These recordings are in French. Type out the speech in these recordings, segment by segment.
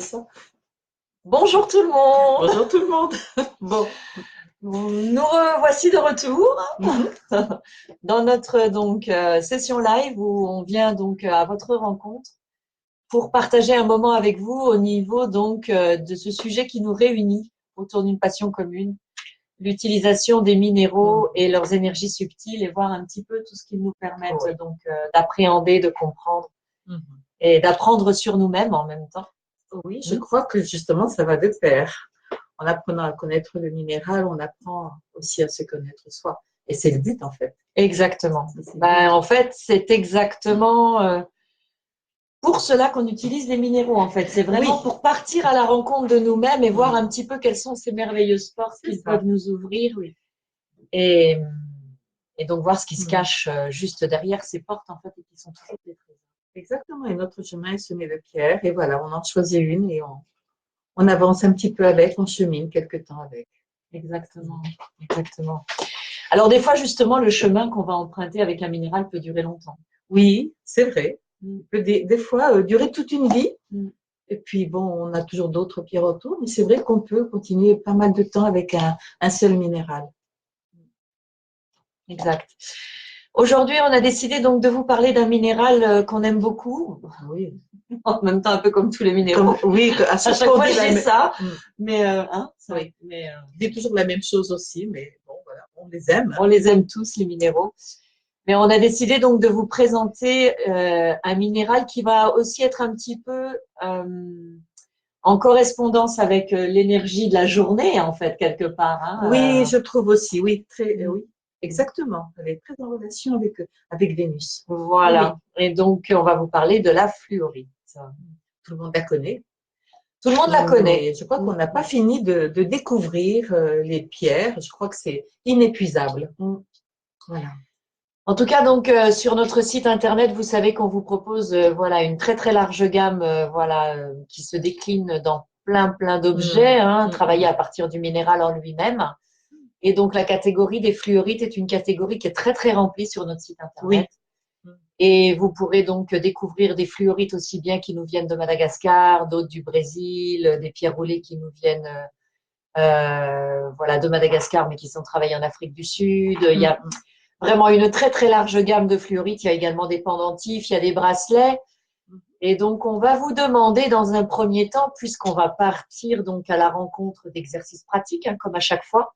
Ça. Bonjour tout le monde. Bonjour tout le monde. Bon. Nous revoici de retour dans notre session live où on vient à votre rencontre pour partager un moment avec vous au niveau de ce sujet qui nous réunit autour d'une passion commune, l'utilisation des minéraux et leurs énergies subtiles et voir un petit peu tout ce qu'ils nous permettent d'appréhender, de comprendre et d'apprendre sur nous-mêmes en même temps. Oui, je crois que justement ça va de pair. En apprenant à connaître le minéral, on apprend aussi à se connaître soi. Et c'est le but en fait. Exactement. En fait, c'est exactement pour cela qu'on utilise les minéraux. En fait, c'est vraiment pour partir à la rencontre de nous-mêmes et voir un petit peu quelles sont ces merveilleuses portes qu'ils peuvent nous ouvrir. Et, et donc voir ce qui se cache juste derrière ces portes en fait et qui sont toujours des trésors. Exactement. Et notre chemin est semé de pierres. Et voilà, on en choisit une et on avance un petit peu avec, on chemine quelque temps avec. Exactement. Exactement. Alors des fois, justement, le chemin qu'on va emprunter avec un minéral peut durer longtemps. Oui, c'est vrai. Il peut des fois durer toute une vie. Et puis bon, on a toujours d'autres pierres autour, mais c'est vrai qu'on peut continuer pas mal de temps avec un seul minéral. Exact. Aujourd'hui, on a décidé donc de vous parler d'un minéral qu'on aime beaucoup. Oui. En même temps, un peu comme tous les minéraux. Oui, à chaque fois, je dis ça. Mais, oui. On dit toujours la même chose aussi, mais bon, voilà, on les aime. On les aime tous, les minéraux. Mais on a décidé donc de vous présenter un minéral qui va aussi être un petit peu en correspondance avec l'énergie de la journée, en fait, quelque part. Oui, je trouve aussi, oui, oui, exactement. Elle est très en relation avec Vénus. Voilà. Oui. Et donc, on va vous parler de la fluorite. Tout le monde la connaît. Tout le monde la connaît. Mais je crois qu'on n'a pas fini de découvrir les pierres. Je crois que c'est inépuisable. Voilà. En tout cas, sur notre site internet, vous savez qu'on vous propose une très très large gamme qui se décline dans plein d'objets, travaillés à partir du minéral en lui-même. Et donc la catégorie des fluorites est une catégorie qui est très très remplie sur notre site internet. Oui. Et vous pourrez donc découvrir des fluorites aussi bien qui nous viennent de Madagascar, d'autres du Brésil, des pierres roulées qui nous viennent de Madagascar mais qui sont travaillées en Afrique du Sud. Il y a vraiment une très très large gamme de fluorites. Il y a également des pendentifs, il y a des bracelets. Et donc, on va vous demander dans un premier temps, puisqu'on va partir donc à la rencontre d'exercices pratiques, comme à chaque fois.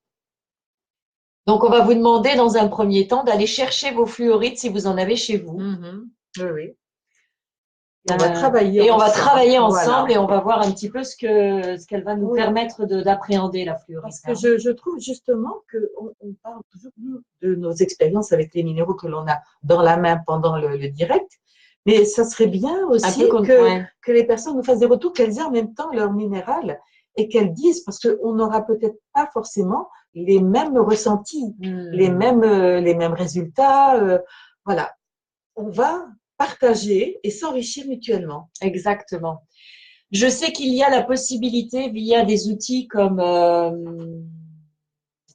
Donc, on va vous demander dans un premier temps d'aller chercher vos fluorites si vous en avez chez vous. Oui, oui. On va travailler ensemble. Et on va travailler ensemble et on va voir un petit peu ce qu'elle va nous permettre d'appréhender la fluorite. Parce que je trouve justement qu'on parle toujours de nos expériences avec les minéraux que l'on a dans la main pendant le direct. Mais ça serait bien aussi que les personnes nous fassent des retours, qu'elles aient en même temps leur minéral et qu'elles disent, parce qu'on n'aura peut-être pas forcément les mêmes ressentis, les mêmes résultats. Voilà. On va partager et s'enrichir mutuellement. Exactement. Je sais qu'il y a la possibilité via des outils comme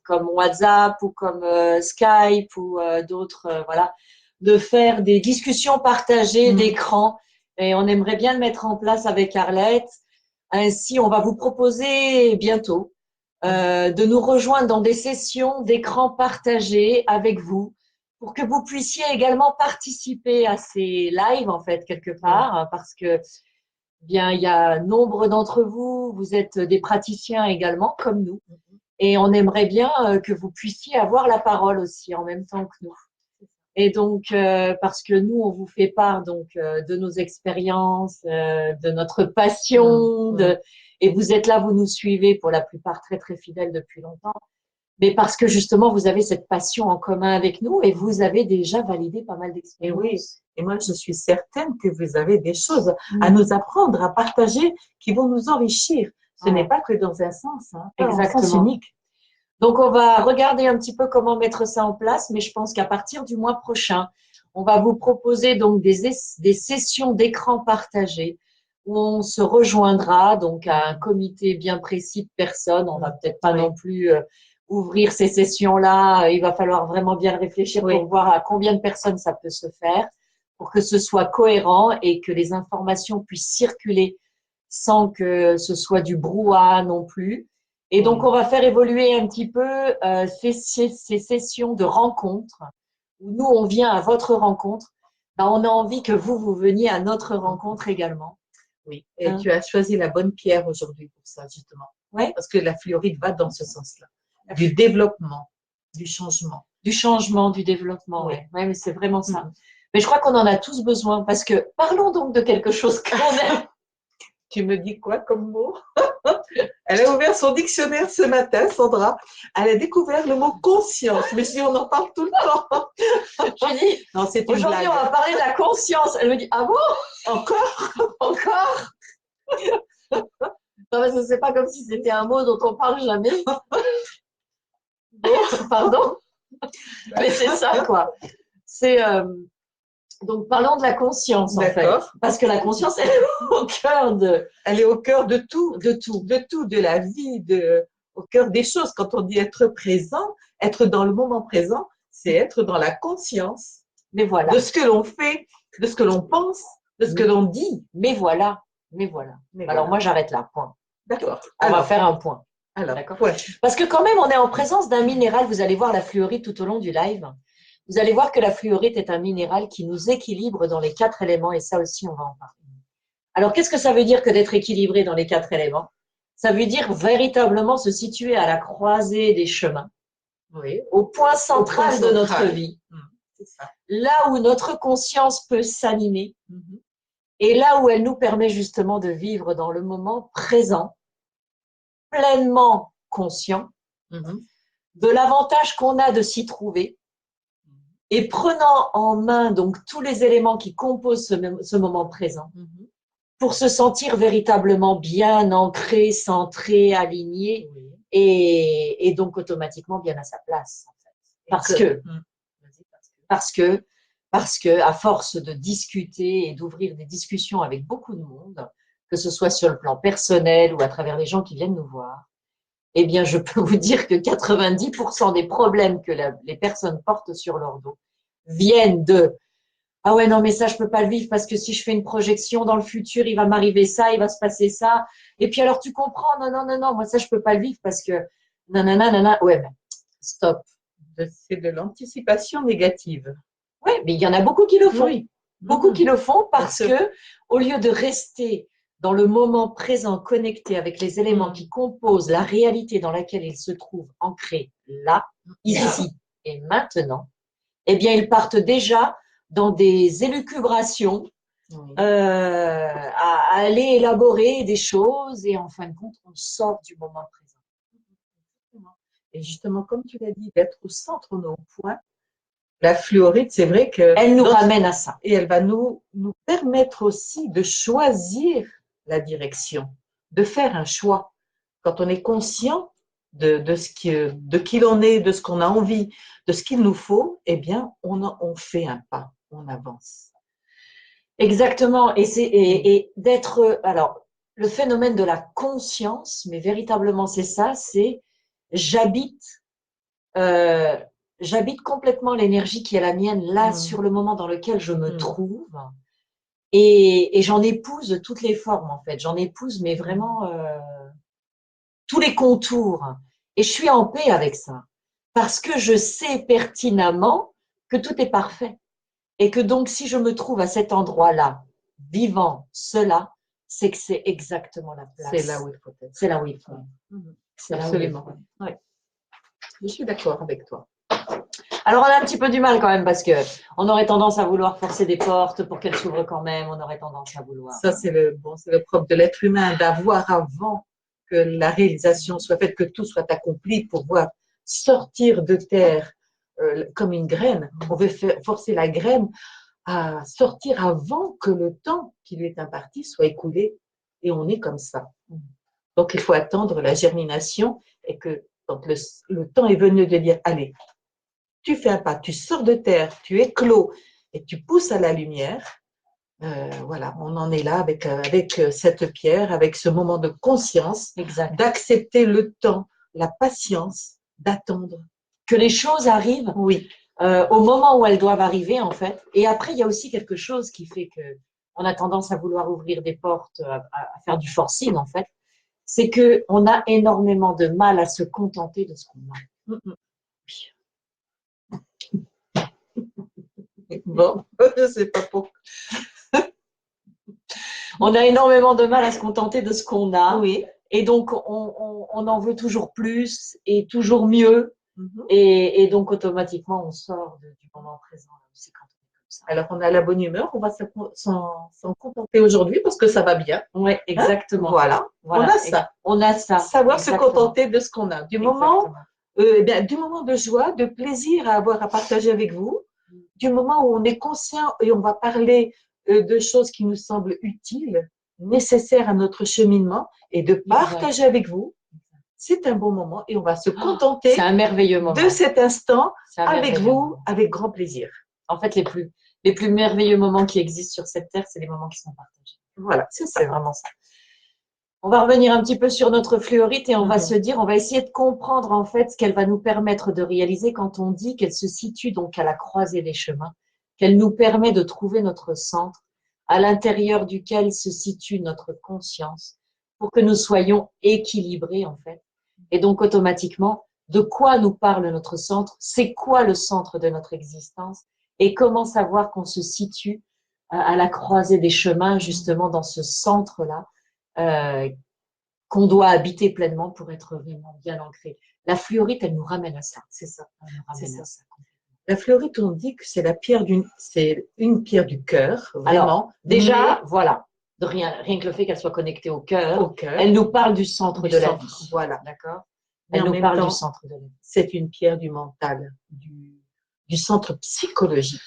WhatsApp ou comme Skype ou d'autres, de faire des discussions partagées d'écran. Et on aimerait bien le mettre en place avec Arlette. Ainsi, on va vous proposer bientôt de nous rejoindre dans des sessions d'écran partagées avec vous pour que vous puissiez également participer à ces lives, en fait, quelque part, parce que bien, il y a nombre d'entre vous, vous êtes des praticiens également, comme nous. Et on aimerait bien que vous puissiez avoir la parole aussi en même temps que nous. Et donc, parce que nous, on vous fait part de nos expériences, de notre passion, et vous êtes là, vous nous suivez pour la plupart très très fidèles depuis longtemps, mais parce que justement, vous avez cette passion en commun avec nous et vous avez déjà validé pas mal d'expériences. Et oui, et moi je suis certaine que vous avez des choses à nous apprendre, à partager, qui vont nous enrichir. Ce n'est pas que dans un sens, Exactement. Un sens unique. Donc, on va regarder un petit peu comment mettre ça en place, mais je pense qu'à partir du mois prochain, on va vous proposer donc des sessions d'écran partagées où on se rejoindra donc à un comité bien précis de personnes. On va peut-être pas non plus ouvrir ces sessions-là. Il va falloir vraiment bien réfléchir pour voir à combien de personnes ça peut se faire pour que ce soit cohérent et que les informations puissent circuler sans que ce soit du brouhaha non plus. Et donc, on va faire évoluer un petit peu ces sessions de rencontres où nous, on vient à votre rencontre. Ben, on a envie que vous veniez à notre rencontre également. Oui, et tu as choisi la bonne pierre aujourd'hui pour ça, justement. Ouais. Parce que la fluorite va dans ce sens-là. Du développement, du changement. Du changement, du développement, oui. Ouais, mais c'est vraiment ça. Mais je crois qu'on en a tous besoin parce que parlons donc de quelque chose qu'on aime. Tu me dis quoi comme mot? Elle a ouvert son dictionnaire ce matin, Sandra. Elle a découvert le mot conscience. Mais si on en parle tout le temps. Je lui dis, non, c'est une blague. Aujourd'hui, on va parler de la conscience. Elle me dit, ah bon? Encore? Encore? Non, mais ce n'est pas comme si c'était un mot dont on parle jamais. Bon, pardon. Mais c'est ça, quoi. C'est donc parlons de la conscience, en fait. Parce que la conscience, elle est au cœur de. Elle est au cœur de tout, de la vie, au cœur des choses. Quand on dit être présent, être dans le moment présent, c'est être dans la conscience. Mais voilà. De ce que l'on fait, de ce que l'on pense, de ce que l'on dit. Mais voilà. Alors moi, j'arrête là. Point. D'accord. On va faire un point. Alors, ouais. Parce que quand même, on est en présence d'un minéral. Vous allez voir la fluorite tout au long du live. Vous allez voir que la fluorite est un minéral qui nous équilibre dans les 4 éléments. Et ça aussi, on va en parler. Alors, qu'est-ce que ça veut dire que d'être équilibré dans les 4 éléments? Ça veut dire véritablement se situer à la croisée des chemins. Oui. Au point central de notre vie. C'est ça. Là où notre conscience peut s'animer. Et là où elle nous permet justement de vivre dans le moment présent, pleinement conscient, de l'avantage qu'on a de s'y trouver, et prenant en main donc tous les éléments qui composent ce moment présent, pour se sentir véritablement bien ancré, centré, aligné, et donc automatiquement bien à sa place. En fait. Parce que à force de discuter et d'ouvrir des discussions avec beaucoup de monde, que ce soit sur le plan personnel ou à travers les gens qui viennent nous voir, eh bien, je peux vous dire que 90% des problèmes que les personnes portent sur leur dos viennent de « Ah ouais, non, mais ça, je peux pas le vivre parce que si je fais une projection dans le futur, il va m'arriver ça, il va se passer ça. Et puis alors, tu comprends, non, moi, ça, je peux pas le vivre parce que nanana. Ouais, ben, stop. » C'est de l'anticipation négative. Oui, mais il y en a beaucoup qui le font. Oui. Beaucoup qui le font parce que, au lieu de rester dans le moment présent, connecté avec les éléments qui composent la réalité dans laquelle ils se trouvent ancrés là, ici et maintenant, eh bien, ils partent déjà dans des élucubrations à aller élaborer des choses et en fin de compte, on sort du moment présent. Et justement, comme tu l'as dit, d'être au centre de nos points, la fluorite, c'est vrai que… Elle nous ramène à ça. Et elle va nous permettre aussi de choisir la direction, de faire un choix. Quand on est conscient de qui l'on est, de ce qu'on a envie, de ce qu'il nous faut, eh bien, on fait un pas, on avance. Exactement. Et d'être… Alors, le phénomène de la conscience, mais véritablement, c'est ça, c'est j'habite complètement l'énergie qui est la mienne là sur le moment dans lequel je me trouve et j'en épouse toutes les formes en fait. J'en épouse mais vraiment tous les contours et je suis en paix avec ça parce que je sais pertinemment que tout est parfait et que donc si je me trouve à cet endroit-là, vivant cela, c'est que c'est exactement la place. C'est là où il faut être. C'est là où il faut être. Absolument. Oui. Je suis d'accord avec toi. Alors, on a un petit peu du mal quand même parce qu'on aurait tendance à vouloir forcer des portes pour qu'elles s'ouvrent quand même. On aurait tendance à vouloir. Ça, c'est le propre de l'être humain, d'avoir avant que la réalisation soit faite, que tout soit accompli pour pouvoir sortir de terre comme une graine. On veut forcer la graine à sortir avant que le temps qui lui est imparti soit écoulé. Et on est comme ça. Donc, il faut attendre la germination et que quand le temps est venu de dire, allez, tu fais un pas, tu sors de terre, tu éclos et tu pousses à la lumière. Voilà, on en est là avec cette pierre, avec ce moment de conscience, d'accepter le temps, la patience, d'attendre. Que les choses arrivent au moment où elles doivent arriver, en fait. Et après, il y a aussi quelque chose qui fait que on a tendance à vouloir ouvrir des portes, à faire du forcing en fait, c'est qu'on a énormément de mal à se contenter de ce qu'on a. Bon, je ne sais pas pourquoi. On a énormément de mal à se contenter de ce qu'on a. Oui. Et donc, on en veut toujours plus et toujours mieux. Et donc, automatiquement, on sort du moment présent. C'est quand on est comme ça. Alors, on a la bonne humeur, on va s'en contenter aujourd'hui parce que ça va bien. Oui, exactement. Voilà. On a ça. On a ça. Savoir exactement. Se contenter de ce qu'on a. Du moment de joie, de plaisir à avoir à partager avec vous, du moment où on est conscient et on va parler de choses qui nous semblent utiles, nécessaires à notre cheminement et de partager avec vous, c'est un bon moment et on va se contenter c'est un merveilleux moment. De cet instant avec vous, avec grand plaisir. En fait, les plus merveilleux moments qui existent sur cette terre, c'est les moments qui sont partagés. Voilà, c'est ça. C'est vraiment ça. On va revenir un petit peu sur notre fluorite et on va se dire, on va essayer de comprendre en fait ce qu'elle va nous permettre de réaliser quand on dit qu'elle se situe donc à la croisée des chemins, qu'elle nous permet de trouver notre centre, à l'intérieur duquel se situe notre conscience, pour que nous soyons équilibrés en fait. Et donc automatiquement, de quoi nous parle notre centre, c'est quoi le centre de notre existence et comment savoir qu'on se situe à la croisée des chemins, justement dans ce centre-là, qu'on doit habiter pleinement pour être vraiment bien ancré. La fluorite, elle nous ramène à ça, c'est ça. Elle nous ramène à ça. La fluorite, on dit que c'est une pierre du cœur, vraiment. Alors, déjà, voilà, rien que le fait qu'elle soit connectée au cœur, elle nous parle du centre de la vie. Voilà, d'accord. Elle nous parle du centre de la vie. C'est une pierre du mental, du centre psychologique.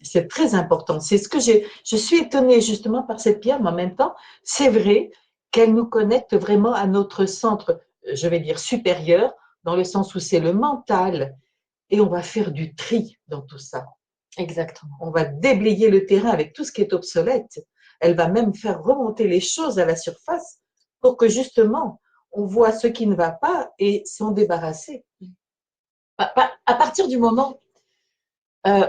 C'est très important. C'est ce que je suis étonnée justement par cette pierre, mais en même temps, c'est vrai qu'elle nous connecte vraiment à notre centre, je vais dire supérieur, dans le sens où c'est le mental, et on va faire du tri dans tout ça. Exactement. On va déblayer le terrain avec tout ce qui est obsolète. Elle va même faire remonter les choses à la surface pour que justement, on voit ce qui ne va pas et s'en débarrasser. À partir du moment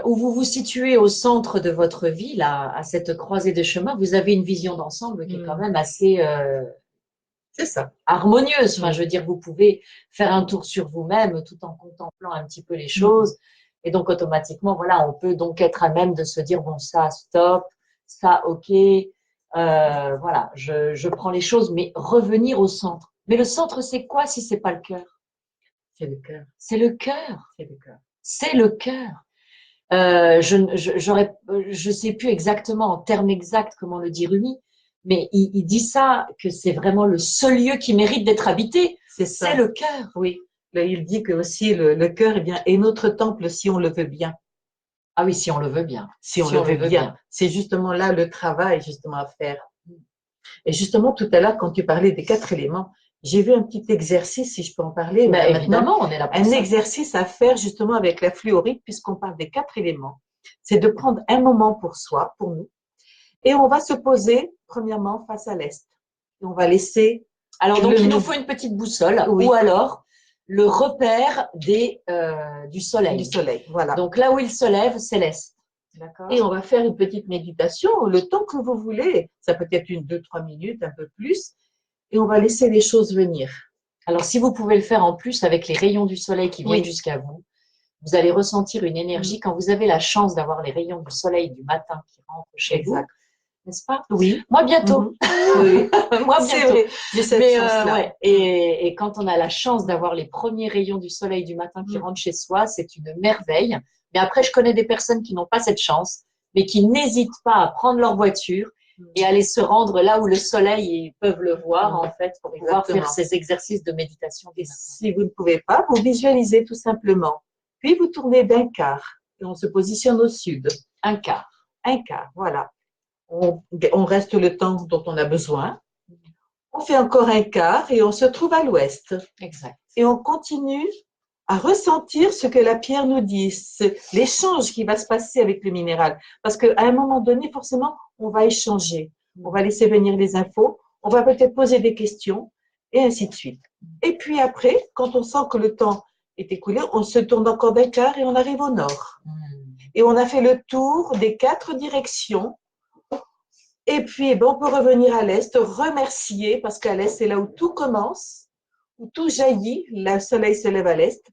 où vous vous situez au centre de votre vie, là, à cette croisée des chemins, vous avez une vision d'ensemble qui est quand même assez c'est ça. Harmonieuse. Enfin, je veux dire, vous pouvez faire un tour sur vous-même tout en contemplant un petit peu les choses. Et donc, automatiquement, voilà, on peut donc être à même de se dire, bon, ça, stop, ça, ok, voilà, je prends les choses, mais revenir au centre. Mais le centre, c'est quoi si c'est pas le cœur? C'est le cœur. C'est le cœur. C'est le cœur. C'est le cœur. Je sais plus exactement en termes exacts comment le dit Rumi, mais il dit ça, que c'est vraiment le seul lieu qui mérite d'être habité. C'est le cœur. Oui. Là, il dit que aussi le cœur est notre temple si on le veut bien. Ah oui, si on le veut bien. Si on le veut bien. C'est justement là le travail justement à faire. Et justement, tout à l'heure, quand tu parlais des 4 éléments, j'ai vu un petit exercice, si je peux en parler. Ben, évidemment, on est là pour ça. Un exercice à faire justement avec la fluorite, puisqu'on parle des 4 éléments. C'est de prendre un moment pour soi, pour nous, et on va se poser, premièrement, face à l'est. Et on va laisser… Alors, donc, il nous faut une petite boussole, ou alors le repère du soleil. Du soleil, voilà. Donc, là où il se lève, c'est l'est. Et on va faire une petite méditation, le temps que vous voulez. Ça peut être 1, 2, 3 minutes, un peu plus. Et on va laisser les choses venir. Alors, si vous pouvez le faire en plus avec les rayons du soleil qui viennent jusqu'à vous, vous allez ressentir une énergie quand vous avez la chance d'avoir les rayons du soleil du matin qui rentrent chez vous, n'est-ce pas? Oui. Moi, bientôt. Oui. Moi, bientôt. Vrai. J'ai cette chance-là. Ouais. Et quand on a la chance d'avoir les premiers rayons du soleil du matin qui rentrent chez soi, c'est une merveille. Mais après, je connais des personnes qui n'ont pas cette chance, mais qui n'hésitent pas à prendre leur voiture et aller se rendre là où le soleil, ils peuvent le voir, en fait, pour pouvoir faire ces exercices de méditation. Et si vous ne pouvez pas, vous visualisez tout simplement. Puis vous tournez d'un quart et on se positionne au sud. Un quart. Un quart, voilà. On reste le temps dont on a besoin. On fait encore un quart et on se trouve à l'ouest. Exact. Et on continue à ressentir ce que la pierre nous dit, l'échange qui va se passer avec le minéral. Parce qu'à un moment donné, forcément, on va échanger. On va laisser venir les infos, on va peut-être poser des questions, et ainsi de suite. Et puis après, quand on sent que le temps est écoulé, on se tourne encore d'un quart et on arrive au nord. Et on a fait le tour des 4 directions. Et puis, on peut revenir à l'Est, remercier, parce qu'à l'Est, c'est là où tout commence, où tout jaillit, le soleil se lève à l'Est.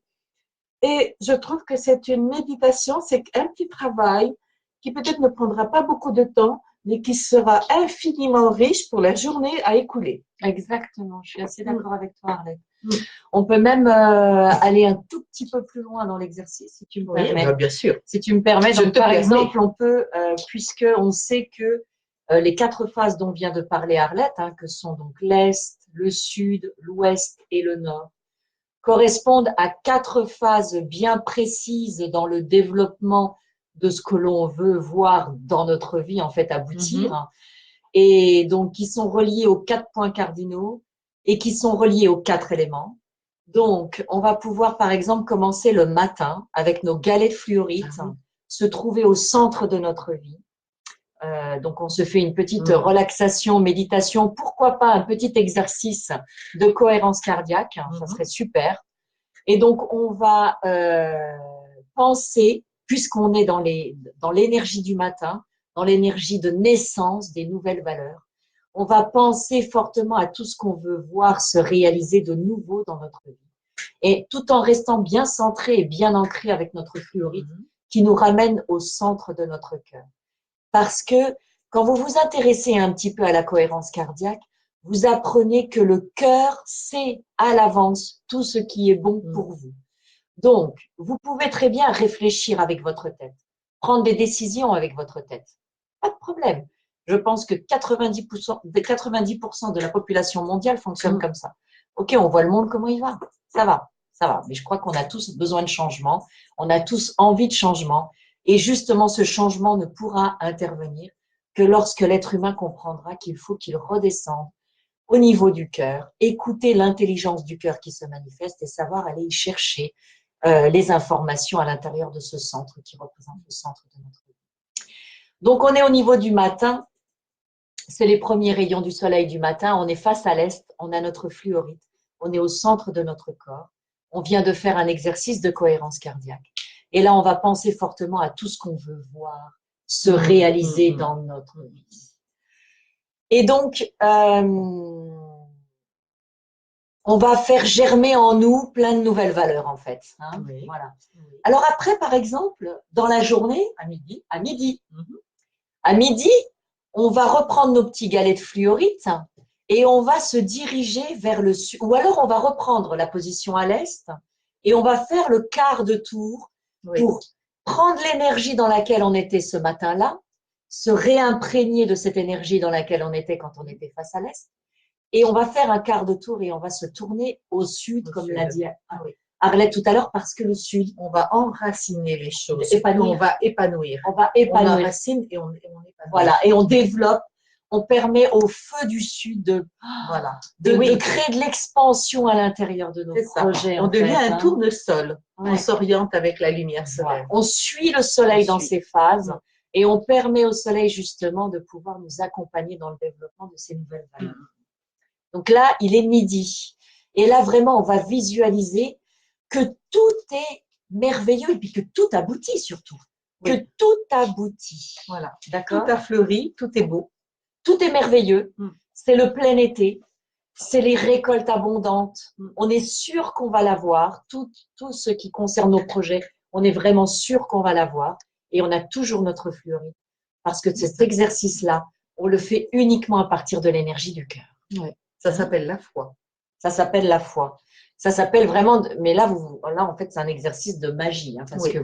Et je trouve que c'est une méditation, c'est un petit travail qui peut-être ne prendra pas beaucoup de temps, mais qui sera infiniment riche pour la journée à écouler. Exactement, je suis assez d'accord avec toi, Arlette. On peut même aller un tout petit peu plus loin dans l'exercice, si tu me permets. Bien sûr. Si tu me permets, donc, par exemple, on peut, puisque on sait que les 4 phases dont vient de parler Arlette, que sont donc l'Est, le Sud, l'Ouest et le Nord, correspondent à 4 phases bien précises dans le développement de ce que l'on veut voir dans notre vie, en fait, aboutir, et donc qui sont reliés aux 4 points cardinaux et qui sont reliés aux 4 éléments. Donc, on va pouvoir, par exemple, commencer le matin avec nos galets de fluorite, se trouver au centre de notre vie. Donc, on se fait une petite relaxation, méditation, pourquoi pas un petit exercice de cohérence cardiaque, ça serait super. Et donc, on va penser, puisqu'on est dans l'énergie du matin, dans l'énergie de naissance des nouvelles valeurs, on va penser fortement à tout ce qu'on veut voir se réaliser de nouveau dans notre vie. Et tout en restant bien centré et bien ancré avec notre fluorite qui nous ramène au centre de notre cœur. Parce que quand vous vous intéressez un petit peu à la cohérence cardiaque, vous apprenez que le cœur sait à l'avance tout ce qui est bon pour vous. Donc, vous pouvez très bien réfléchir avec votre tête, prendre des décisions avec votre tête. Pas de problème. Je pense que 90% de la population mondiale fonctionne comme ça. Ok, on voit le monde comment il va. Ça va, ça va. Mais je crois qu'on a tous besoin de changement. On a tous envie de changement. Et justement, ce changement ne pourra intervenir que lorsque l'être humain comprendra qu'il faut qu'il redescende au niveau du cœur, écouter l'intelligence du cœur qui se manifeste et savoir aller y chercher les informations à l'intérieur de ce centre qui représente le centre de notre vie. Donc, on est au niveau du matin. C'est les premiers rayons du soleil du matin. On est face à l'est. On a notre fluorite. On est au centre de notre corps. On vient de faire un exercice de cohérence cardiaque. Et là, on va penser fortement à tout ce qu'on veut voir se réaliser dans notre vie. Et donc, on va faire germer en nous plein de nouvelles valeurs, en fait. Voilà. Alors après, par exemple, dans la journée, à midi, on va reprendre nos petits galets de fluorite et on va se diriger vers le sud. Ou alors, on va reprendre la position à l'est et on va faire le quart de tour pour prendre l'énergie dans laquelle on était ce matin-là, se réimprégner de cette énergie dans laquelle on était quand on était face à l'est. Et on va faire un quart de tour et on va se tourner au sud, comme l'a dit Arlette tout à l'heure, parce que le sud, on va enraciner les choses. On va épanouir. On enracine et on épanouit. Voilà, et on développe, on permet au feu du sud de créer de l'expansion à l'intérieur de nos projets. On devient un tournesol. On s'oriente avec la lumière solaire. On suit le soleil dans ses phases et on permet au soleil justement de pouvoir nous accompagner dans le développement de ces nouvelles valeurs. Donc là, il est midi. Et là, vraiment, on va visualiser que tout est merveilleux et puis que tout aboutit surtout. Que tout aboutit. Voilà. D'accord. Tout a fleuri, tout est beau. Tout est merveilleux. C'est le plein été. C'est les récoltes abondantes. On est sûr qu'on va l'avoir. Tout ce qui concerne nos projets, on est vraiment sûr qu'on va l'avoir. Et on a toujours notre fleuri. Parce que cet exercice-là, on le fait uniquement à partir de l'énergie du cœur. Ça s'appelle la foi. Ça s'appelle la foi. Ça s'appelle vraiment, mais là, en fait, c'est un exercice de magie, parce que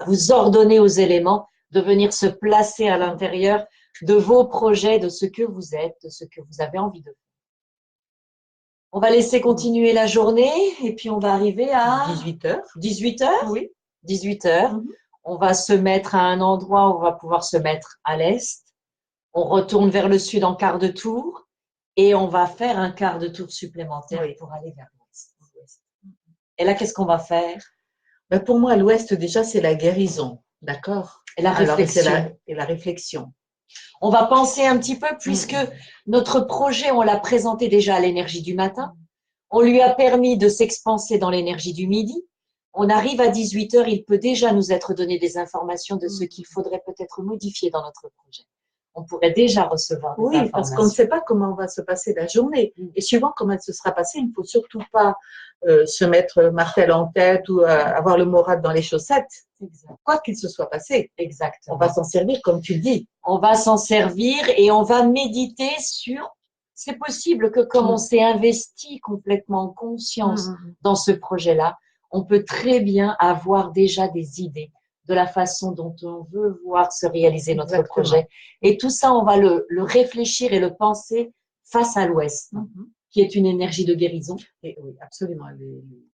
vous ordonnez aux éléments de venir se placer à l'intérieur de vos projets, de ce que vous êtes, de ce que vous avez envie de faire. On va laisser continuer la journée et puis on va arriver à 18h. 18h. Oui. 18h. On va se mettre à un endroit où on va pouvoir se mettre à l'est. On retourne vers le sud en quart de tour. Et on va faire un quart de tour supplémentaire pour aller vers l'ouest. Et là, qu'est-ce qu'on va faire? Pour moi, l'ouest, déjà, c'est la guérison. D'accord? Et la réflexion. Et la réflexion. On va penser un petit peu, puisque notre projet, on l'a présenté déjà à l'énergie du matin. On lui a permis de s'expanser dans l'énergie du midi. On arrive à 18 heures, il peut déjà nous être donné des informations de ce qu'il faudrait peut-être modifier dans notre projet. On pourrait déjà recevoir des informations. Oui, parce qu'on ne sait pas comment va se passer la journée. Et suivant comment elle se sera passée, il ne faut surtout pas se mettre martel en tête ou avoir le moral dans les chaussettes. Exact. Quoi qu'il se soit passé. Exactement. On va s'en servir, comme tu dis. On va s'en servir et on va méditer sur… C'est possible que comme on s'est investi complètement en conscience dans ce projet-là, on peut très bien avoir déjà des idées de la façon dont on veut voir se réaliser notre projet. Et tout ça, on va le réfléchir et le penser face à l'Ouest, qui est une énergie de guérison. Et oui, absolument.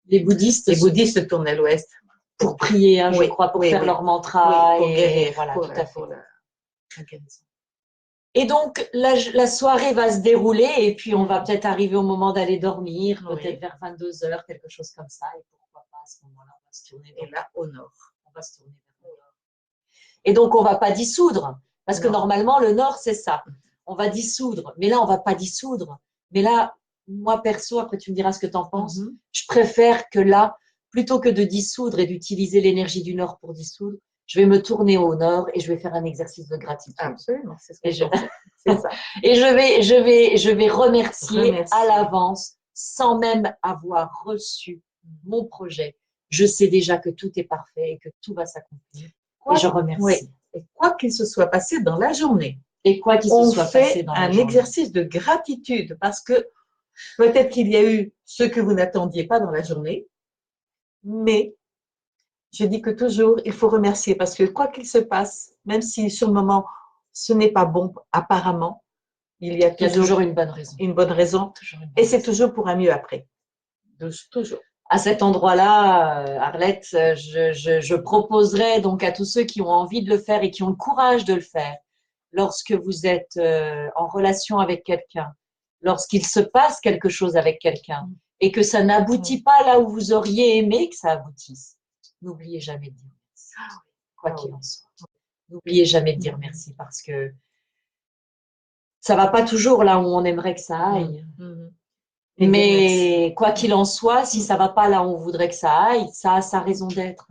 Les bouddhistes tournent à l'Ouest. Pour prier, hein, je crois, pour faire leur mantra. Pour guérir. Voilà, pour tout à fait. La guérison. Et donc, la soirée va se dérouler et puis on va peut-être arriver au moment d'aller dormir, peut-être vers 22 heures, quelque chose comme ça. Et pourquoi pas à ce moment-là, on va se tourner au nord. On va se tourner vers le nord. Et donc, on ne va pas dissoudre, parce que normalement, le nord, c'est ça. On va dissoudre, mais là, on ne va pas dissoudre. Mais là, moi, perso, après tu me diras ce que tu en penses, je préfère que là, plutôt que de dissoudre et d'utiliser l'énergie du nord pour dissoudre, je vais me tourner au nord et je vais faire un exercice de gratitude. Absolument, c'est ce que c'est ça. Et je vais remercier à l'avance, sans même avoir reçu mon projet. Je sais déjà que tout est parfait et que tout va s'accomplir. Et je remercie. Oui. Et quoi qu'il se soit passé dans la journée, et quoi qu'il se soit passé dans la journée, on fait un exercice de gratitude parce que peut-être qu'il y a eu ce que vous n'attendiez pas dans la journée, mais je dis que toujours, il faut remercier parce que quoi qu'il se passe, même si sur le moment, ce n'est pas bon apparemment, il y a toujours une bonne raison. Une bonne raison. Et c'est toujours pour un mieux après. Toujours. À cet endroit-là, Arlette, je proposerais donc à tous ceux qui ont envie de le faire et qui ont le courage de le faire, lorsque vous êtes en relation avec quelqu'un, lorsqu'il se passe quelque chose avec quelqu'un et que ça n'aboutit pas là où vous auriez aimé que ça aboutisse, n'oubliez jamais de dire merci, quoi qu'il en soit. N'oubliez jamais de dire merci parce que ça va pas toujours là où on aimerait que ça aille. Mais quoi qu'il en soit, si ça va pas là où on voudrait que ça aille, ça a sa raison d'être.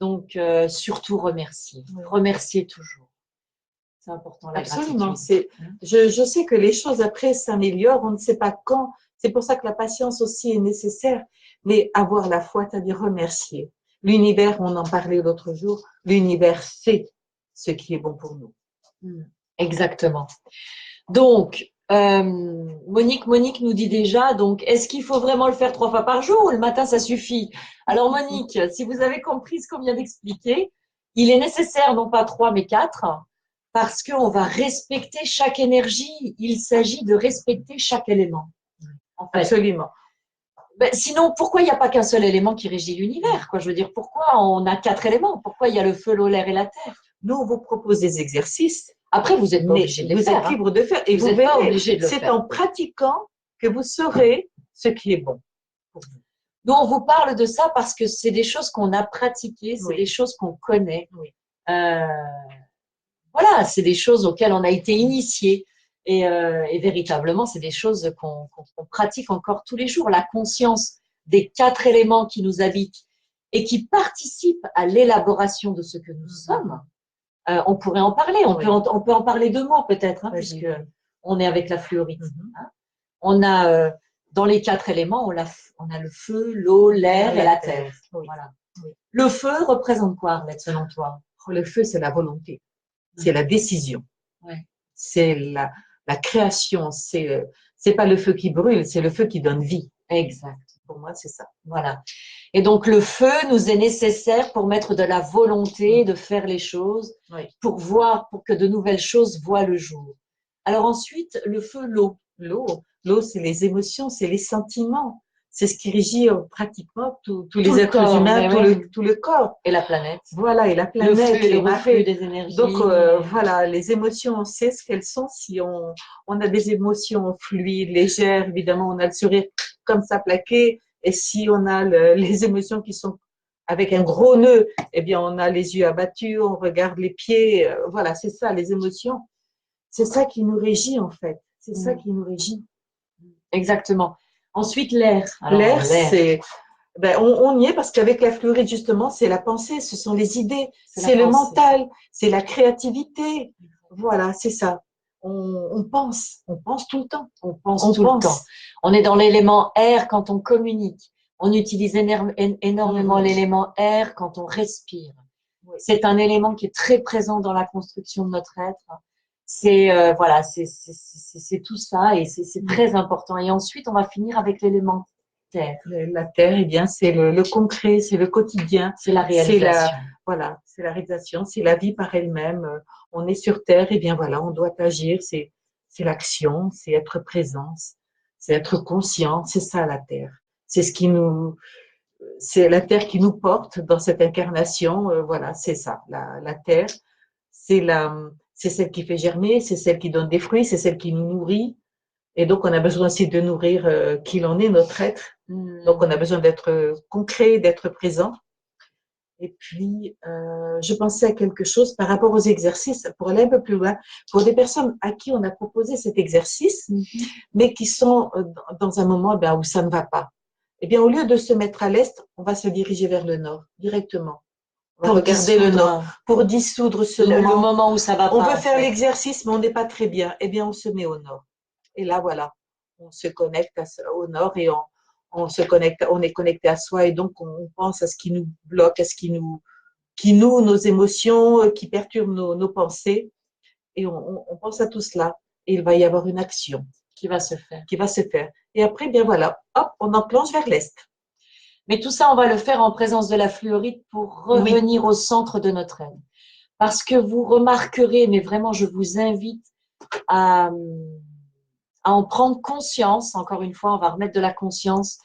Donc, surtout remercier. Remercier toujours. C'est important, la Absolument. gratitude. Je sais que les choses après s'améliorent, on ne sait pas quand. C'est pour ça que la patience aussi est nécessaire. Mais avoir la foi, c'est-à-dire remercier. L'univers, on en parlait l'autre jour, l'univers sait ce qui est bon pour nous. Exactement. Donc, Monique nous dit déjà, donc, est-ce qu'il faut vraiment le faire 3 fois par jour ou le matin, ça suffit? Alors, Monique, si vous avez compris ce qu'on vient d'expliquer, il est nécessaire, non pas 3, mais 4, parce qu'on va respecter chaque énergie. Il s'agit de respecter chaque élément. En fait. Absolument. Ben, sinon, pourquoi il n'y a pas qu'un seul élément qui régit l'univers, quoi? Je veux dire, pourquoi on a 4 éléments? Pourquoi il y a le feu, l'eau, l'air et la terre? Nous, on vous propose des exercices. Après, vous n'êtes pas obligé de les faire. Vous êtes libre de faire. Et vous n'êtes pas obligé de le faire. C'est en pratiquant que vous saurez ce qui est bon pour vous. Nous, on vous parle de ça parce que c'est des choses qu'on a pratiquées, c'est des choses qu'on connaît. Voilà, c'est des choses auxquelles on a été initié. Et véritablement, c'est des choses qu'on pratique encore tous les jours. La conscience des 4 éléments qui nous habitent et qui participent à l'élaboration de ce que nous sommes. On pourrait en parler. On peut en parler 2 mots peut-être, puisque on est avec la fluorite. On a dans les 4 éléments, on a le feu, l'eau, l'air et la terre. Voilà. Le feu représente quoi, Arlette, selon toi? Le feu, c'est la volonté, c'est la décision, c'est la création. C'est pas le feu qui brûle, c'est le feu qui donne vie. Exact. Pour moi, c'est ça. Voilà. Et donc, le feu nous est nécessaire pour mettre de la volonté de faire les choses, pour que de nouvelles choses voient le jour. Alors ensuite, le feu, l'eau. L'eau, c'est les émotions, c'est les sentiments. C'est ce qui régit pratiquement tous les êtres humains, tout le corps. Et la planète. Voilà, et la planète. Le flux et le reflux des énergies. Donc, voilà, les émotions, on sait ce qu'elles sont. Si on a des émotions fluides, légères, évidemment, on a le sourire comme ça plaqué. Et si on a les émotions qui sont avec un gros nœud, eh bien, on a les yeux abattus, on regarde les pieds. Voilà, c'est ça, les émotions. C'est ça qui nous régit, en fait. C'est ça qui nous régit. Exactement. Ensuite, l'air. L'air, Ben, on y est parce qu'avec la fluorite, justement, c'est la pensée, ce sont les idées, c'est le mental, c'est la créativité. Voilà, c'est ça. On pense tout le temps. On pense tout le temps. On est dans l'élément air quand on communique. On utilise énormément l'élément air quand on respire. Oui. C'est un élément qui est très présent dans la construction de notre être. C'est voilà, c'est tout ça et c'est très important. Et ensuite, on va finir avec l'élément terre. La terre, eh bien, c'est le concret, c'est le quotidien. C'est la réalisation. Voilà, c'est la réalisation, c'est la vie par elle-même. On est sur terre, et bien voilà, on doit agir. C'est l'action, c'est être présent, c'est être conscient. C'est ça la terre. C'est ce qui nous, c'est la terre qui nous porte dans cette incarnation. Voilà, c'est ça. La terre, c'est celle qui fait germer, c'est celle qui donne des fruits, c'est celle qui nous nourrit. Et donc, on a besoin aussi de nourrir qui l'en est, notre être. Donc, on a besoin d'être concret, d'être présent. Et puis, je pensais à quelque chose par rapport aux exercices, pour aller un peu plus loin, pour des personnes à qui on a proposé cet exercice, mais qui sont dans un moment où ça ne va pas. Eh bien, au lieu de se mettre à l'est, on va se diriger vers le nord, directement. On va regarder le nord pour dissoudre le moment où ça va pas. On veut faire l'exercice, mais on n'est pas très bien. Eh bien, on se met au nord. Et là, voilà, on se connecte au nord et on se connecte, on est connecté à soi et donc on pense à ce qui nous bloque, à ce qui noue nos émotions, qui perturbe nos pensées. Et on pense à tout cela. Et il va y avoir une action qui va se faire. Et après, bien voilà, hop, on enclenche vers l'est. Mais tout ça, on va le faire en présence de la fluorite pour revenir au centre de notre être. Parce que vous remarquerez, mais vraiment, je vous invite à en prendre conscience. Encore une fois, on va remettre de la conscience.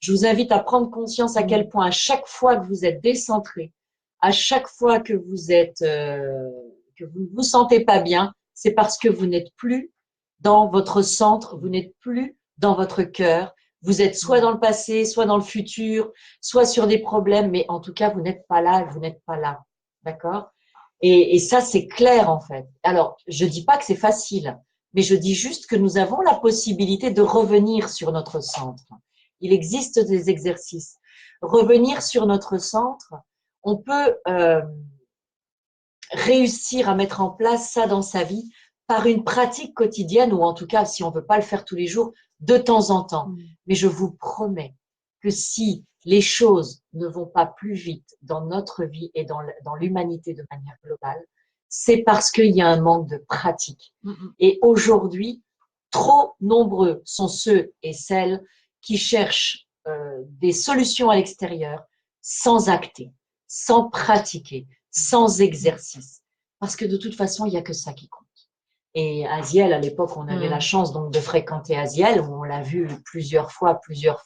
Je vous invite à prendre conscience à quel point, à chaque fois que vous êtes décentré, à chaque fois que vous êtes, que vous ne vous sentez pas bien, c'est parce que vous n'êtes plus dans votre centre, vous n'êtes plus dans votre cœur. Vous êtes soit dans le passé, soit dans le futur, soit sur des problèmes, mais en tout cas, vous n'êtes pas là, vous n'êtes pas là. D'accord? Et ça, c'est clair, en fait. Alors, je dis pas que c'est facile, mais je dis juste que nous avons la possibilité de revenir sur notre centre. Il existe des exercices. Revenir sur notre centre, on peut réussir à mettre en place ça dans sa vie par une pratique quotidienne, ou en tout cas, si on ne veut pas le faire tous les jours, de temps en temps. Mais je vous promets que si les choses ne vont pas plus vite dans notre vie et dans l'humanité de manière globale, c'est parce qu'il y a un manque de pratique. Et aujourd'hui, trop nombreux sont ceux et celles qui cherchent des solutions à l'extérieur sans acter, sans pratiquer, sans exercice. Parce que de toute façon, il n'y a que ça qui compte. Et Aziel, à l'époque, on avait la chance donc de fréquenter Aziel, où on l'a vu plusieurs fois,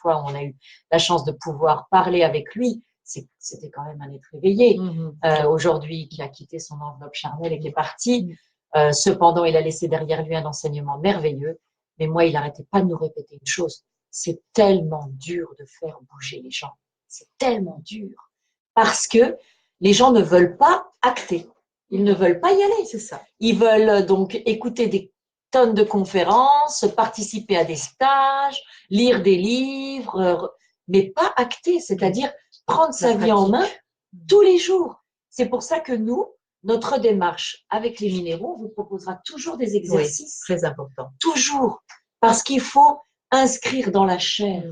on a eu la chance de pouvoir parler avec lui. C'était quand même un être éveillé. Aujourd'hui, qui a quitté son enveloppe charnelle et qui est parti. Cependant, il a laissé derrière lui un enseignement merveilleux. Mais moi, il n'arrêtait pas de nous répéter une chose. C'est tellement dur de faire bouger les gens. C'est tellement dur. Parce que les gens ne veulent pas acter. Ils ne veulent pas y aller, c'est ça. Ils veulent donc écouter des tonnes de conférences, participer à des stages, lire des livres, mais pas acter, c'est-à-dire prendre sa vie en main tous les jours. C'est pour ça que nous, notre démarche avec les minéraux, on vous proposera toujours des exercices. Oui, très important. Toujours. Parce qu'il faut inscrire dans la chair.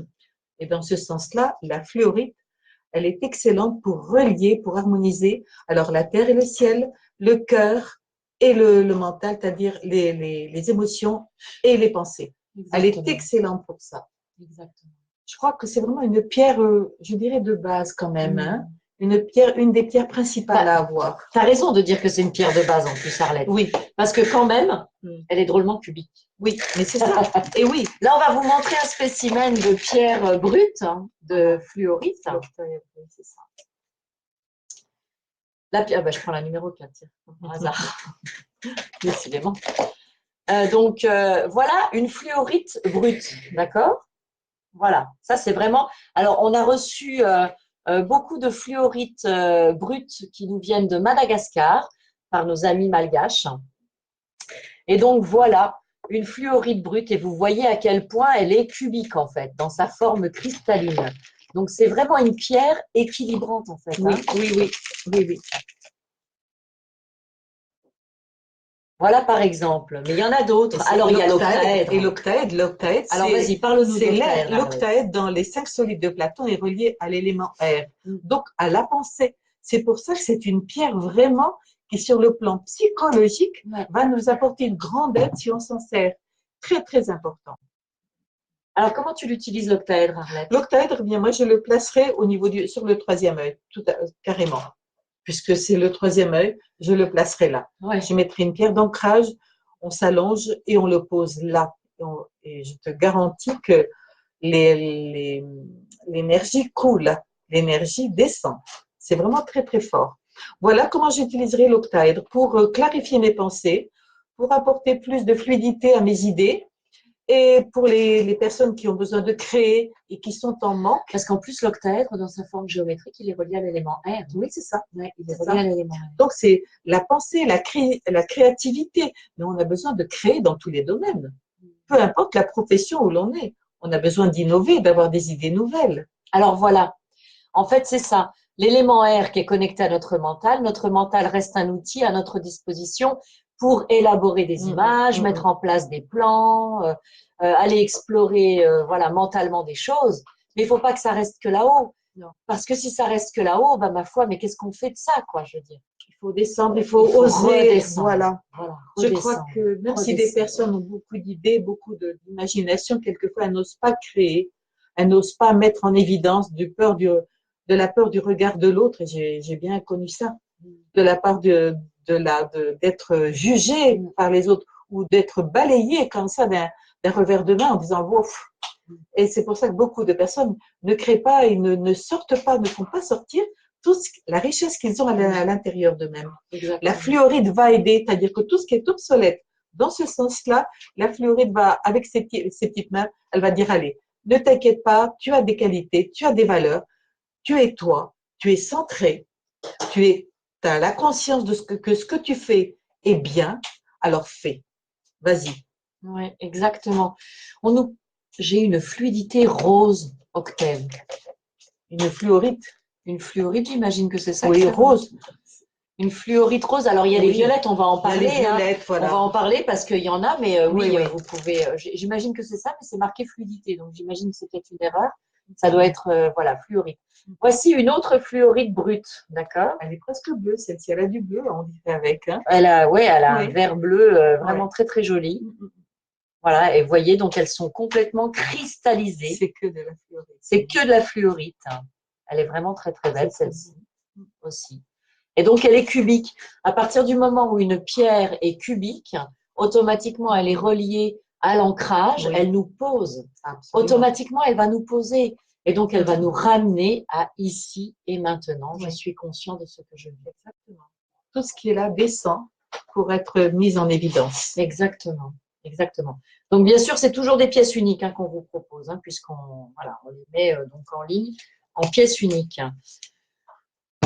Et dans ce sens-là, la fluorite, elle est excellente pour relier, pour harmoniser alors la terre et le ciel, le cœur et le mental, c'est-à-dire les émotions et les pensées. Exactement. Elle est excellente pour ça. Exactement. Je crois que c'est vraiment une pierre, je dirais, de base quand même. Hein? Une des pierres principales à avoir. Tu as raison de dire que c'est une pierre de base en plus, Arlette. Oui. Parce que quand même, elle est drôlement cubique. Oui, mais c'est ça. Et oui. Là, on va vous montrer un spécimen de pierre brute, de fluorite. C'est ça. La pierre, je prends la numéro 4, tiens, par hasard. Décidément. Donc, voilà une fluorite brute, d'accord? Voilà, ça c'est vraiment… Alors, on a reçu beaucoup de fluorites brutes qui nous viennent de Madagascar par nos amis malgaches. Et donc, voilà une fluorite brute et vous voyez à quel point elle est cubique en fait, dans sa forme cristalline. Donc, c'est vraiment une pierre équilibrante, en fait. Oui, Hein. oui. Voilà, par exemple. Mais il y en a d'autres. Alors, il y a l'octaèdre. Et l'octaèdre, alors, vas-y, parle-nous d'octaèdre. L'octaèdre, dans les 5 solides de Platon, est relié à l'élément air, donc à la pensée. C'est pour ça que c'est une pierre vraiment qui, sur le plan psychologique, va nous apporter une grande aide si on s'en sert. Très, très important. Alors, comment tu l'utilises, l'octaèdre, Arlette? L'octaèdre, bien, moi, je le placerai au niveau sur le 3e œil, carrément. Puisque c'est le 3e œil, je le placerai là. Ouais. Je mettrai une pierre d'ancrage, on s'allonge et on le pose là. Et je te garantis que l'énergie coule, l'énergie descend. C'est vraiment très, très fort. Voilà comment j'utiliserai l'octaèdre pour clarifier mes pensées, pour apporter plus de fluidité à mes idées. Et pour les personnes qui ont besoin de créer et qui sont en manque. Parce qu'en plus, l'octaèdre, dans sa forme géométrique, il est relié à l'élément air. Oui, c'est ça. Ouais, il est relié à l'élément air. Donc, c'est la pensée, la créativité. Mais on a besoin de créer dans tous les domaines. Peu importe la profession où l'on est. On a besoin d'innover, d'avoir des idées nouvelles. Alors, voilà. En fait, c'est ça. L'élément air qui est connecté à notre mental reste un outil à notre disposition pour élaborer des images, mettre en place des plans, aller explorer voilà, mentalement des choses. Mais il ne faut pas que ça reste que là-haut. Parce que si ça reste que là-haut, bah, ma foi, mais qu'est-ce qu'on fait de ça, quoi, je veux dire? Il faut descendre, il faut oser. Redescendre. Voilà. Je crois que même si des personnes ont beaucoup d'idées, beaucoup d'imagination, quelquefois elles n'osent pas créer, elles n'osent pas mettre en évidence de la peur du regard de l'autre. Et j'ai bien connu ça. De la part d'être jugé par les autres ou d'être balayé comme ça d'un revers de main en disant ouf. Et c'est pour ça que beaucoup de personnes ne créent pas et ne sortent pas, ne font pas sortir toute la richesse qu'ils ont à l'intérieur d'eux-mêmes. La fluorite va aider, c'est-à-dire que tout ce qui est obsolète, dans ce sens-là, la fluorite va, avec ses petites mains, elle va dire allez, ne t'inquiète pas, tu as des qualités, tu as des valeurs, tu es toi, tu es centré, tu as la conscience de ce que tu fais est bien, alors fais. Vas-y. Oui, exactement. J'ai une fluidité rose, octave. Une fluorite. Une fluorite, j'imagine que c'est ça. Oui, rose. Une fluorite rose. Alors, il y a les violettes, on va en parler. Les violettes, voilà. On va en parler parce qu'il y en a, mais oui, vous pouvez. J'imagine que c'est ça, mais c'est marqué fluidité. Donc, j'imagine que c'était une erreur. Ça doit être, voilà, fluorite. Voici une autre fluorite brute, d'accord? Elle est presque bleue, celle-ci. Elle a du bleu, on dirait avec. Hein. Elle a un vert bleu vraiment très, très joli. Voilà, et vous voyez, donc elles sont complètement cristallisées. C'est que de la fluorite. C'est que de la fluorite. Elle est vraiment très, très belle, celle-ci aussi. Et donc, elle est cubique. À partir du moment où une pierre est cubique, automatiquement, elle est reliée à l'ancrage, elle nous pose. Absolument. Automatiquement, elle va nous poser. Et donc, elle va nous ramener à ici et maintenant. Je suis conscient de ce que je vis. Exactement. Tout ce qui est là descend pour être mis en évidence. Exactement. Exactement. Donc, bien sûr, c'est toujours des pièces uniques qu'on vous propose, puisqu'on on les met donc en ligne en pièces uniques.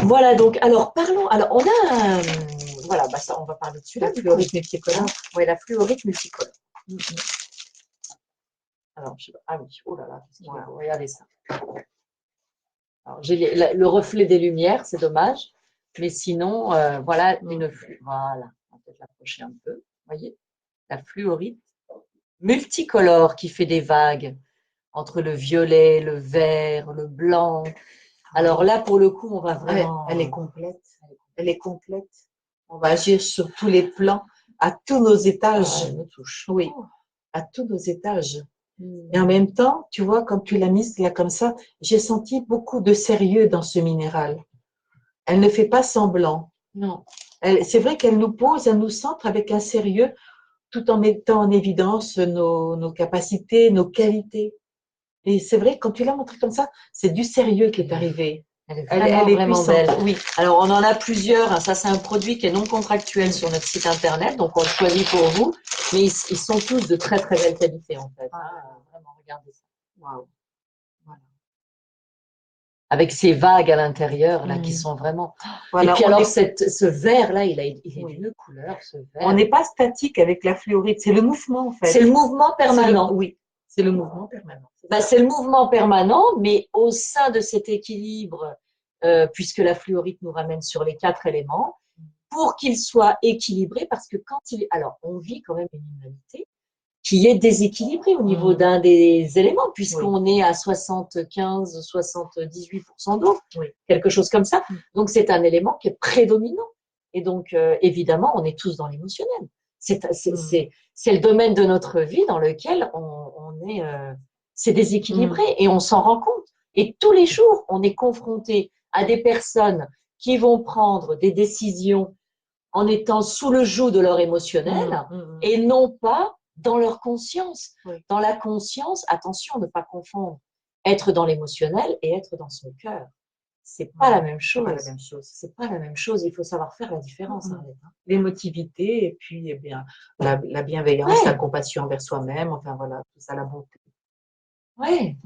Voilà, donc, alors, parlons. Alors, on a voilà, bah, ça, on va parler de celui-là. La fluorite multicolore. Oui, la fluorite multicolore. Alors, je sais pas. Ah oui, oh là là, regardez ça. Alors, j'ai le reflet des lumières, c'est dommage. Mais sinon, voilà une fluorite. Voilà, on va peut-être l'approcher un peu. Vous voyez, la fluorite multicolore qui fait des vagues entre le violet, le vert, le blanc. Alors là, pour le coup, on va vraiment… Elle est complète. Elle est complète. On va agir sur tous les plans, à tous nos étages. Elle me touche. Oui, à tous nos étages. Et en même temps, tu vois, quand tu l'as mise là comme ça, j'ai senti beaucoup de sérieux dans ce minéral. Elle ne fait pas semblant. Non. C'est vrai qu'elle nous pose, elle nous centre avec un sérieux, tout en mettant en évidence nos capacités, nos qualités. Et c'est vrai, quand tu l'as montré comme ça, c'est du sérieux qui est arrivé. Elle est vraiment puissante. Belle. Oui. Alors, on en a plusieurs. Ça, c'est un produit qui est non contractuel sur notre site internet. Donc, on le choisit pour vous. Mais ils sont tous de très, très belle qualité, en fait. Vraiment, regardez ça. Waouh. Voilà. Avec ces vagues à l'intérieur, là, qui sont vraiment… Voilà, et puis alors, ce vert-là, il est d'une couleur, ce vert. On n'est pas statique avec la fluorite. C'est le mouvement, en fait. C'est le mouvement permanent. Oui. C'est le mouvement permanent. C'est le mouvement permanent, mais au sein de cet équilibre, puisque la fluorite nous ramène sur les 4 éléments, pour qu'il soit équilibré, parce que quand il est… Alors, on vit quand même une humanité qui est déséquilibrée au niveau d'un des éléments, puisqu'on est à 75-78% d'eau, quelque chose comme ça. Donc, c'est un élément qui est prédominant. Et donc, évidemment, on est tous dans l'émotionnel. C'est le domaine de notre vie dans lequel on est… c'est déséquilibré et on s'en rend compte. Et tous les jours, on est confronté à des personnes qui vont prendre des décisions en étant sous le joug de leur émotionnel et non pas dans leur conscience. Dans la conscience, attention, ne pas confondre être dans l'émotionnel et être dans son cœur. C'est pas la même chose. Pas la même chose. C'est pas la même chose. Il faut savoir faire la différence. L'émotivité et puis eh bien, la bienveillance, la compassion envers soi-même, enfin voilà, tout ça, la bonté. Oui.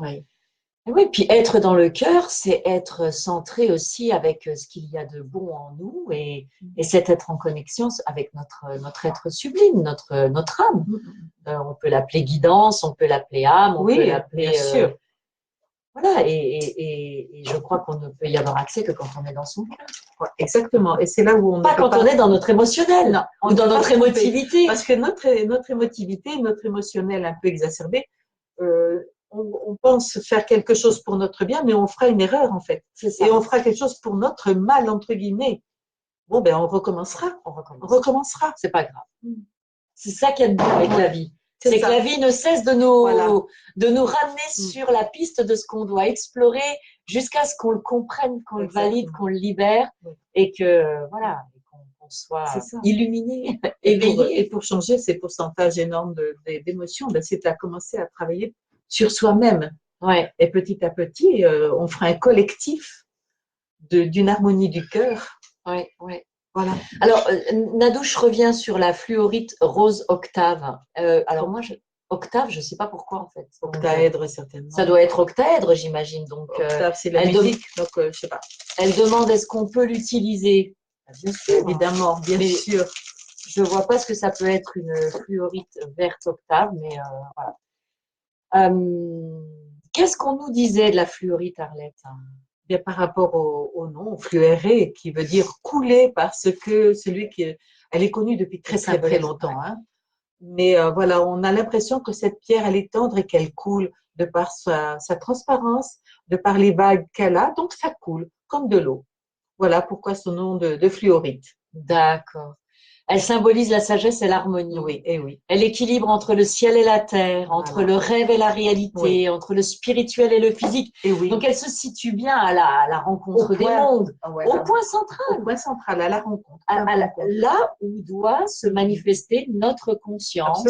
Oui, puis être dans le cœur, c'est être centré aussi avec ce qu'il y a de bon en nous et c'est être en connexion avec notre être sublime, notre âme. On peut l'appeler guidance, on peut l'appeler âme, on peut l'appeler… bien sûr. Voilà, et je crois qu'on ne peut y avoir accès que quand on est dans son cœur. Exactement, et c'est là où on pas quand on est dans notre émotionnel, non, ou dans notre émotivité. Parce que notre émotivité, notre émotionnel un peu exacerbé, on pense faire quelque chose pour notre bien, mais on fera une erreur en fait. Et on fera quelque chose pour notre mal, entre guillemets. Bon, ben on recommencera. On recommencera. C'est pas grave. C'est ça qu'il y a de bon avec la vie. C'est que la vie ne cesse de nous ramener sur la piste de ce qu'on doit explorer jusqu'à ce qu'on le comprenne, qu'on le valide, qu'on le libère et que voilà, qu'on soit illuminé, éveillé. Et pour changer ces pourcentages énormes d'émotions, ben, c'est à commencer à travailler sur soi-même. Et petit à petit, on fera un collectif d'une harmonie du cœur. Voilà. Alors, Nadou, je reviens sur la fluorite rose octave. Alors moi, octave, je ne sais pas pourquoi en fait. Octaèdre, certainement. Ça doit être octaèdre, j'imagine. Donc, octave, c'est la musique, donc je ne sais pas. Elle demande est-ce qu'on peut l'utiliser. Bien sûr. Évidemment, bien sûr. Je ne vois pas ce que ça peut être une fluorite verte octave, mais voilà. Qu'est-ce qu'on nous disait de la fluorite, Arlette? Bien, par rapport au nom, fluoré, qui veut dire couler, parce que elle est connue depuis très longtemps. Hein. Mais voilà, on a l'impression que cette pierre, elle est tendre et qu'elle coule de par sa transparence, de par les vagues qu'elle a, donc ça coule comme de l'eau. Voilà pourquoi son nom de fluorite. D'accord. Elle symbolise la sagesse et l'harmonie. Oui. Elle équilibre entre le ciel et la terre, entre le rêve et la réalité, entre le spirituel et le physique. Donc, elle se situe bien à la rencontre des mondes, au point central. Au point central, à la rencontre. Là où doit se manifester notre conscience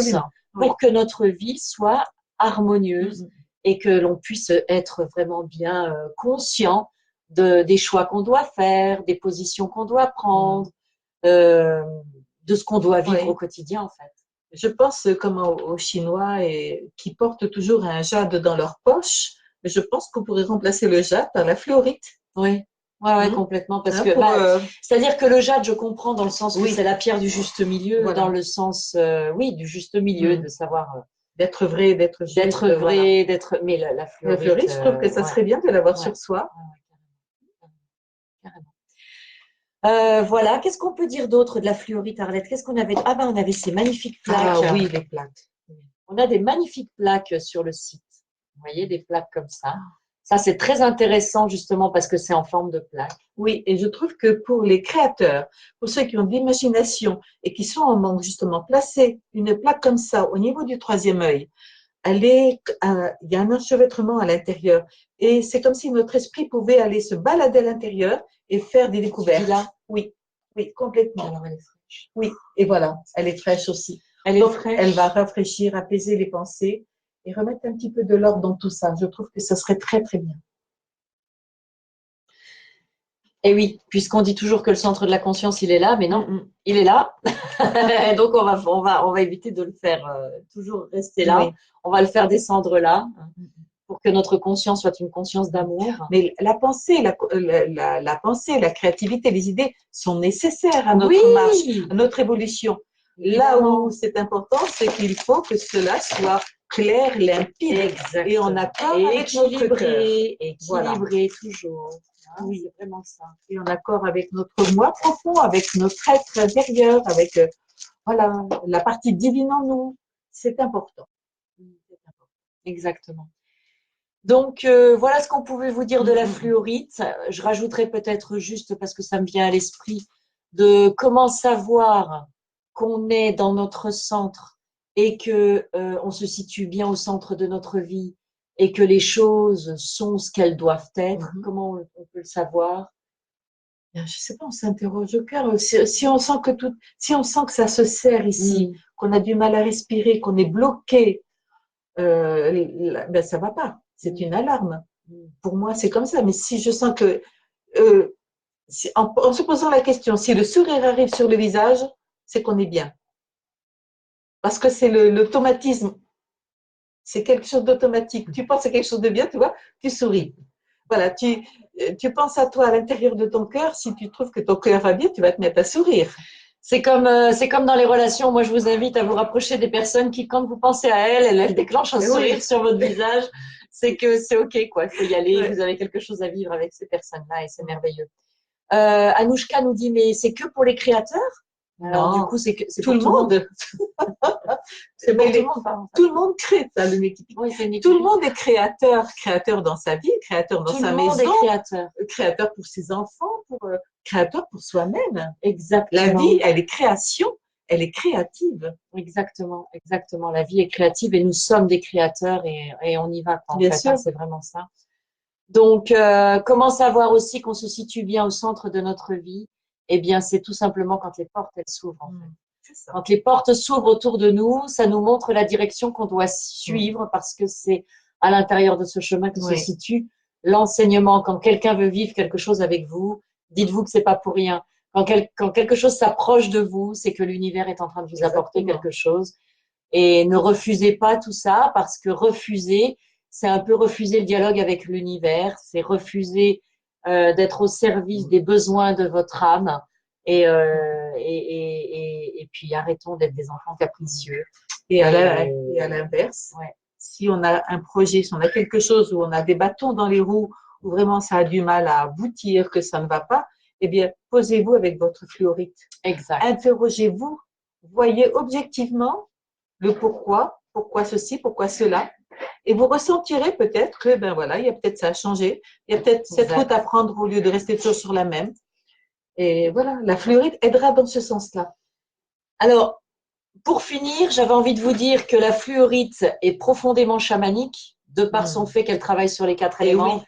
pour que notre vie soit harmonieuse et que l'on puisse être vraiment bien conscient des choix qu'on doit faire, des positions qu'on doit prendre. De ce qu'on doit vivre au quotidien, en fait. Je pense comme aux Chinois qui portent toujours un jade dans leur poche. Mais je pense qu'on pourrait remplacer le jade par la fluorite. Oui, complètement. Parce que, c'est-à-dire que le jade, je comprends dans le sens où c'est la pierre du juste milieu, dans le sens, du juste milieu, de savoir… d'être vrai, d'être juste. D'être vrai, d'être… Mais la fluorite… je trouve que ça serait bien de l'avoir sur soi. Carrément. Voilà, qu'est-ce qu'on peut dire d'autre de la fluorite, Arlette? Qu'est-ce qu'on avait? On avait ces magnifiques plaques. Ah oui, les plaques. On a des magnifiques plaques sur le site. Vous voyez, des plaques comme ça. Ça, c'est très intéressant justement parce que c'est en forme de plaque. Oui, et je trouve que pour les créateurs, pour ceux qui ont de l'imagination et qui sont en manque justement, placer une plaque comme ça au niveau du troisième œil, il y a un enchevêtrement à l'intérieur et c'est comme si notre esprit pouvait aller se balader à l'intérieur et faire des découvertes. Oui, complètement. Alors, elle est fraîche. Oui, et voilà, elle est fraîche aussi. Donc, elle va rafraîchir, apaiser les pensées et remettre un petit peu de l'ordre dans tout ça. Je trouve que ça serait très, très bien. Et oui, puisqu'on dit toujours que le centre de la conscience, il est là, mais non, il est là. Donc, on va éviter de le faire toujours rester là. Oui. On va le faire descendre là pour que notre conscience soit une conscience d'amour. Mais la pensée, la pensée, la créativité, les idées sont nécessaires à notre marche, à notre évolution. Là où c'est important, c'est qu'il faut que cela soit clair, limpide. Exactement. Et en accord avec notre cœur. Équilibré, voilà. Toujours. Oui, c'est vraiment ça. Et en accord avec notre moi profond, avec notre être intérieur, avec voilà, la partie divine en nous. C'est important. Exactement. Donc, voilà ce qu'on pouvait vous dire de la fluorite. Je rajouterai peut-être juste, parce que ça me vient à l'esprit, de comment savoir qu'on est dans notre centre et que on se situe bien au centre de notre vie et que les choses sont ce qu'elles doivent être. Comment on peut le savoir? Je ne sais pas, on s'interroge au cœur. Si on sent si on sent que ça se serre ici, qu'on a du mal à respirer, qu'on est bloqué, ben ça va pas. C'est une alarme. Pour moi, c'est comme ça. Mais si je sens que, en se posant la question, si le sourire arrive sur le visage, c'est qu'on est bien. Parce que c'est l'automatisme. C'est quelque chose d'automatique. Tu penses à quelque chose de bien, tu vois, tu souris. Voilà, tu penses à toi à l'intérieur de ton cœur. Si tu trouves que ton cœur va bien, tu vas te mettre à sourire. C'est comme dans les relations. Moi, je vous invite à vous rapprocher des personnes qui, quand vous pensez à elles déclenchent un sourire sur votre visage. C'est que c'est OK, quoi. Il faut y aller. Vous avez quelque chose à vivre avec ces personnes-là et c'est merveilleux. Anouchka nous dit, mais c'est que pour les créateurs? Alors, du coup, c'est tout le monde. C'est pour tout le monde, pardon. Tout le monde crée ça, le métier. Tout le monde est créateur. Créateur dans sa vie, créateur dans sa maison. Tout le monde est créateur. Créateur pour ses enfants, créateur pour soi-même. Exactement. La vie, elle est création, elle est créative. Exactement, exactement. La vie est créative et nous sommes des créateurs et on y va. Bien sûr. C'est vraiment ça. Donc, comment savoir aussi qu'on se situe bien au centre de notre vie? Eh bien, c'est tout simplement quand les portes, elles s'ouvrent. En fait. Quand les portes s'ouvrent autour de nous, ça nous montre la direction qu'on doit suivre parce que c'est à l'intérieur de ce chemin que se situe l'enseignement. Quand quelqu'un veut vivre quelque chose avec vous, dites-vous que c'est pas pour rien. Quand quelque chose s'approche de vous, c'est que l'univers est en train de vous apporter quelque chose. Et ne refusez pas tout ça parce que refuser, c'est un peu refuser le dialogue avec l'univers, c'est refuser d'être au service des besoins de votre âme et puis arrêtons d'être des enfants capricieux. Et à l'inverse, si on a un projet, si on a quelque chose où on a des bâtons dans les roues, où vraiment ça a du mal à aboutir, que ça ne va pas, eh bien, posez-vous avec votre fluorite. Exact. Interrogez-vous, voyez objectivement le pourquoi ceci, pourquoi cela. Et vous ressentirez peut-être que, ben voilà, il y a peut-être ça à changer. Il y a peut-être cette route à prendre au lieu de rester toujours sur la même. Et voilà, la fluorite aidera dans ce sens-là. Alors, pour finir, j'avais envie de vous dire que la fluorite est profondément chamanique, de par son fait qu'elle travaille sur les 4 éléments.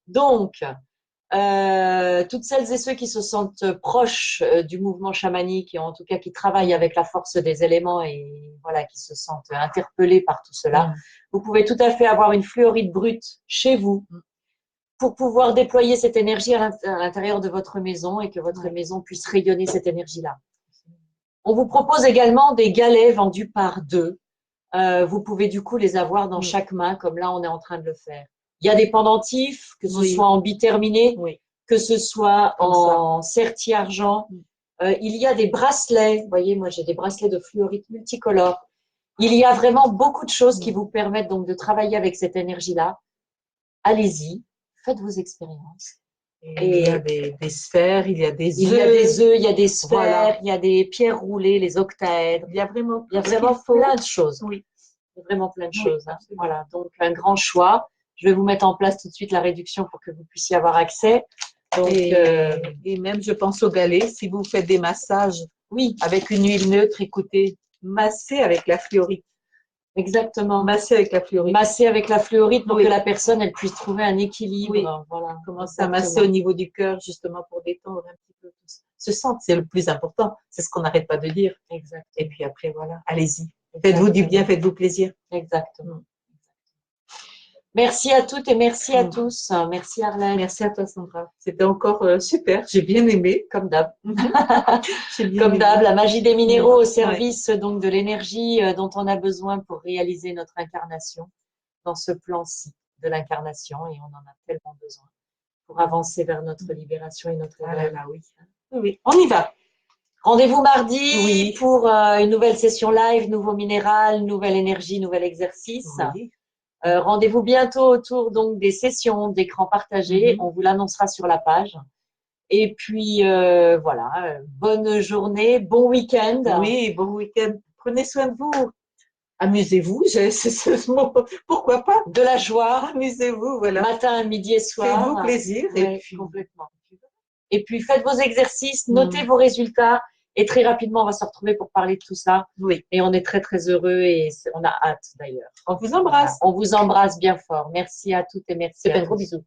Donc, toutes celles et ceux qui se sentent proches du mouvement chamanique et en tout cas qui travaillent avec la force des éléments et voilà, qui se sentent interpellés par tout cela, vous pouvez tout à fait avoir une fluorite brute chez vous pour pouvoir déployer cette énergie à l'intérieur de votre maison et que votre maison puisse rayonner cette énergie-là. On vous propose également des galets vendus par deux. Vous pouvez du coup les avoir dans chaque main, comme là on est en train de le faire. Il y a des pendentifs, que ce soit en biterminé, que ce soit en sertie argent. Il y a des bracelets. Vous voyez, moi j'ai des bracelets de fluorite multicolores. Il y a vraiment beaucoup de choses qui vous permettent donc de travailler avec cette énergie-là. Allez-y, faites vos expériences. Et il y a des sphères, il y a des œufs. Il y a des œufs, il y a des sphères, il y a des pierres roulées, les octaèdres. Il y a vraiment plein de choses. Oui. Il y a vraiment plein de choses. Hein. Voilà, donc un grand choix. Je vais vous mettre en place tout de suite la réduction pour que vous puissiez avoir accès. Donc, et même, je pense au galet, si vous faites des massages avec une huile neutre, écoutez, massez avec la fluorite. Exactement. Masser avec la fluorite. Masser avec la fluorite pour que la personne elle puisse trouver un équilibre. Voilà. Commencer à masser au niveau du cœur, justement, pour détendre un petit peu tout ça. Se sentir, c'est le plus important. C'est ce qu'on n'arrête pas de dire. Exact. Et puis après, voilà, allez-y. Faites-vous du bien, faites-vous plaisir. Exactement. Merci à toutes et merci à tous. Merci Arlène. Merci à toi Sandra. C'était encore super. J'ai bien aimé. Comme d'hab. Comme d'hab, la magie des minéraux au service donc de l'énergie dont on a besoin pour réaliser notre incarnation dans ce plan-ci de l'incarnation et on en a tellement besoin pour avancer vers notre libération et notre éveil. Oui, on y va. Rendez-vous mardi Oui. pour une nouvelle session live, nouveau minéral, nouvelle énergie, nouvel exercice. Oui. Rendez-vous bientôt autour donc des sessions d'écran partagé. On vous l'annoncera sur la page. Et puis voilà, bonne journée, bon week-end. Oui, bon week-end. Prenez soin de vous. Amusez-vous, c'est ce mot. Pourquoi pas? De la joie. Amusez-vous, voilà. Matin, midi et soir. Faites-vous plaisir. Oui, et puis... complètement. Et puis faites vos exercices, notez vos résultats. Et très rapidement, on va se retrouver pour parler de tout ça. Oui. Et on est très, très heureux et on a hâte d'ailleurs. On vous embrasse. Voilà. On vous embrasse bien fort. Merci à toutes et merci. Un gros bisou.